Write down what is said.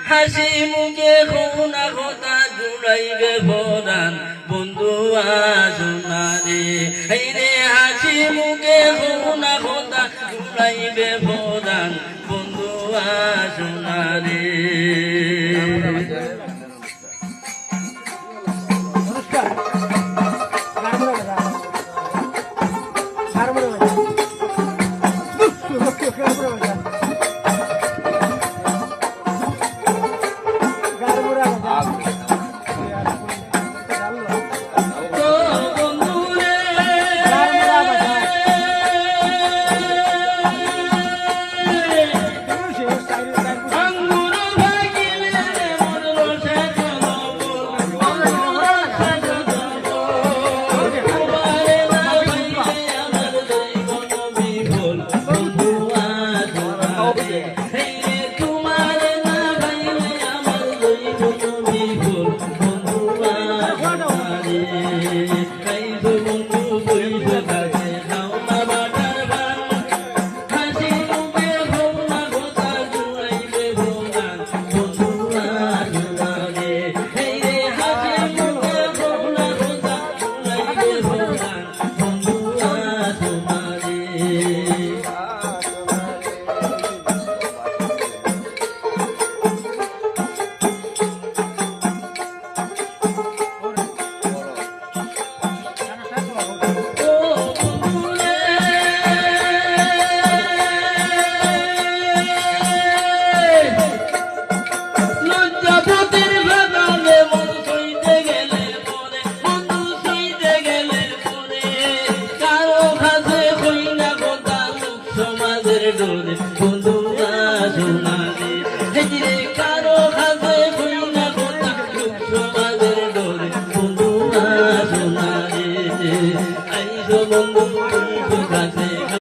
হাসি মুখে খুনা কথা জুড়াইবে পরাণ বন্ধু আসনা রে রে হাসি মুখে খুনা কথা জুড়াইবে পরাণ বন্ধু আসনা রে বন্ধু আসনা রে কারো খাতে কইনা কথা সমাজের ডোরে বন্ধু আসনা রে আইসো বন্ধু